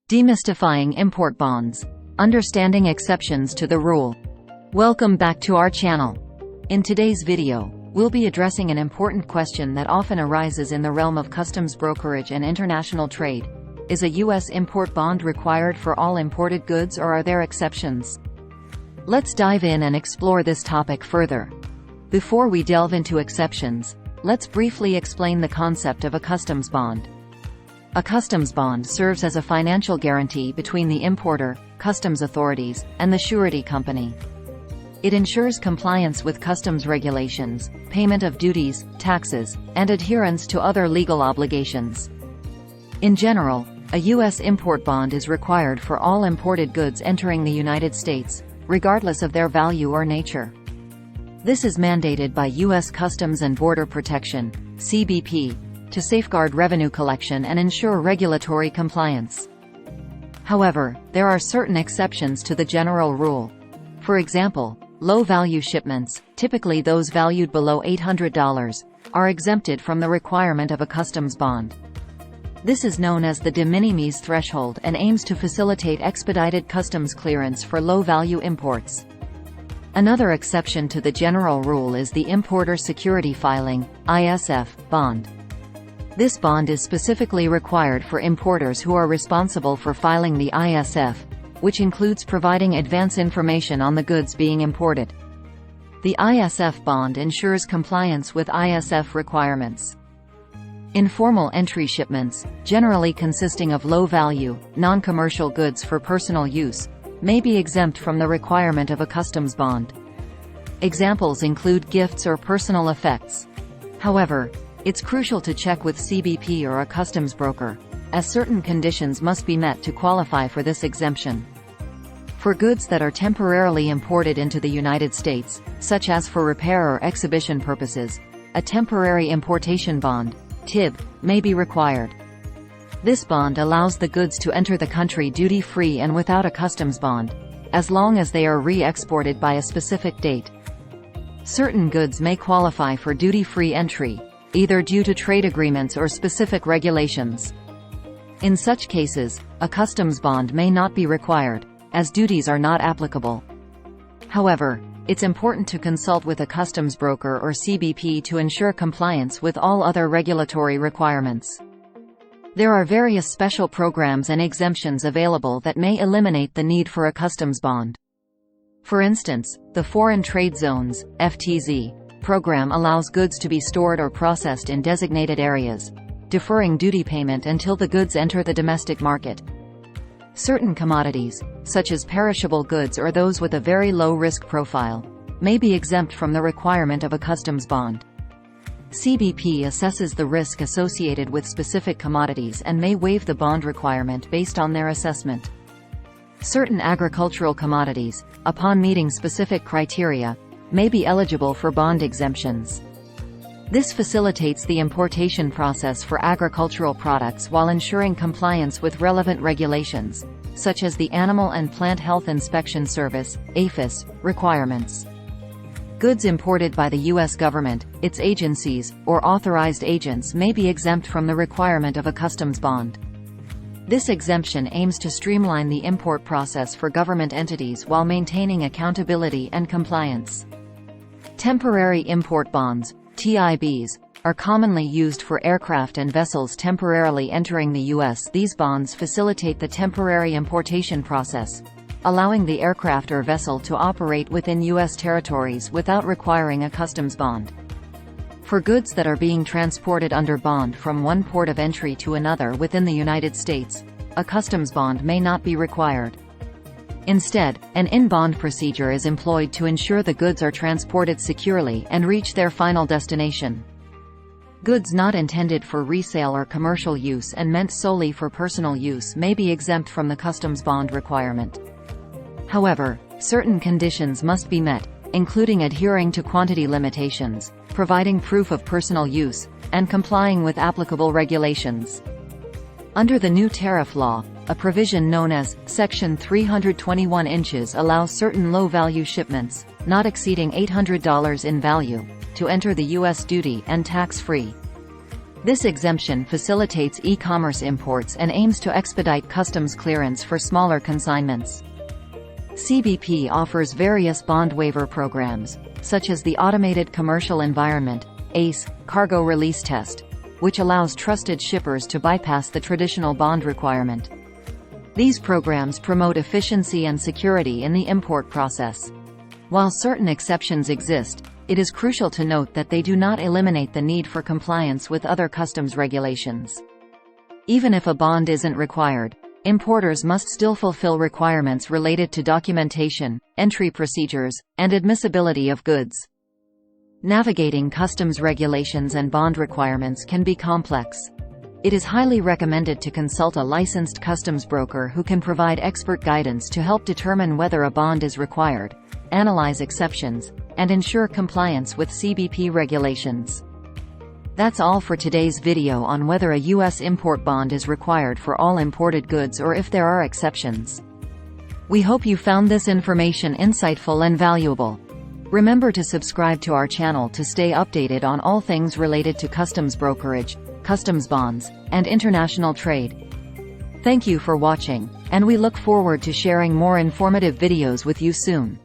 Demystifying import bonds. Understanding exceptions to the rule. Welcome back to our channel. In today's video, we'll be addressing an important question that often arises in the realm of customs brokerage and international trade. Is a U.S. import bond required for all imported goods, or are there exceptions? Let's dive in and explore this topic further. Before we delve into exceptions, let's briefly explain the concept of a customs bond. A customs bond serves as a financial guarantee between the importer, customs authorities, and the surety company. It ensures compliance with customs regulations, payment of duties, taxes, and adherence to other legal obligations. In general, a U.S. import bond is required for all imported goods entering the United States, regardless of their value or nature. This is mandated by U.S. Customs and Border Protection, CBP, to safeguard revenue collection and ensure regulatory compliance. However, there are certain exceptions to the general rule. For example, low-value shipments, typically those valued below $800, are exempted from the requirement of a customs bond. This is known as the de minimis threshold and aims to facilitate expedited customs clearance for low-value imports. Another exception to the general rule is the Importer Security Filing (ISF) bond. This bond is specifically required for importers who are responsible for filing the ISF, which includes providing advance information on the goods being imported. The ISF bond ensures compliance with ISF requirements. Informal entry shipments, generally consisting of low-value, non-commercial goods for personal use, may be exempt from the requirement of a customs bond. Examples include gifts or personal effects. However, it's crucial to check with CBP or a customs broker, as certain conditions must be met to qualify for this exemption. For goods that are temporarily imported into the United States, such as for repair or exhibition purposes, a temporary importation bond, TIB, may be required. This bond allows the goods to enter the country duty-free and without a customs bond, as long as they are re-exported by a specific date. Certain goods may qualify for duty-free entry, either due to trade agreements or specific regulations. In such cases, a customs bond may not be required, as duties are not applicable. However, it's important to consult with a customs broker or CBP to ensure compliance with all other regulatory requirements. There are various special programs and exemptions available that may eliminate the need for a customs bond. For instance, the Foreign Trade Zones (FTZ) program allows goods to be stored or processed in designated areas, deferring duty payment until the goods enter the domestic market. Certain commodities, such as perishable goods or those with a very low risk profile, may be exempt from the requirement of a customs bond. CBP assesses the risk associated with specific commodities and may waive the bond requirement based on their assessment. Certain agricultural commodities, upon meeting specific criteria, may be eligible for bond exemptions. This facilitates the importation process for agricultural products while ensuring compliance with relevant regulations, such as the Animal and Plant Health Inspection Service (APHIS) requirements. Goods imported by the U.S. government, its agencies, or authorized agents may be exempt from the requirement of a customs bond. This exemption aims to streamline the import process for government entities while maintaining accountability and compliance. Temporary import bonds, TIBs, are commonly used for aircraft and vessels temporarily entering the U.S. These bonds facilitate the temporary importation process, allowing the aircraft or vessel to operate within U.S. territories without requiring a customs bond. For goods that are being transported under bond from one port of entry to another within the United States, a customs bond may not be required. Instead, an in-bond procedure is employed to ensure the goods are transported securely and reach their final destination. Goods not intended for resale or commercial use and meant solely for personal use may be exempt from the customs bond requirement. However, certain conditions must be met, including adhering to quantity limitations, providing proof of personal use, and complying with applicable regulations. Under the new tariff law, a provision known as Section 321 inches allows certain low-value shipments, not exceeding $800 in value, to enter the U.S. duty and tax-free. This exemption facilitates e-commerce imports and aims to expedite customs clearance for smaller consignments. CBP offers various bond waiver programs, such as the Automated Commercial Environment (ACE) cargo release test, which allows trusted shippers to bypass the traditional bond requirement. These programs promote efficiency and security in the import process. While certain exceptions exist, it is crucial to note that they do not eliminate the need for compliance with other customs regulations. Even if a bond isn't required, importers must still fulfill requirements related to documentation, entry procedures, and admissibility of goods. Navigating customs regulations and bond requirements can be complex. It is highly recommended to consult a licensed customs broker who can provide expert guidance to help determine whether a bond is required, analyze exceptions, and ensure compliance with CBP regulations. That's all for today's video on whether a U.S. import bond is required for all imported goods or if there are exceptions. We hope you found this information insightful and valuable. Remember to subscribe to our channel to stay updated on all things related to customs brokerage, customs bonds, and international trade. Thank you for watching, and we look forward to sharing more informative videos with you soon.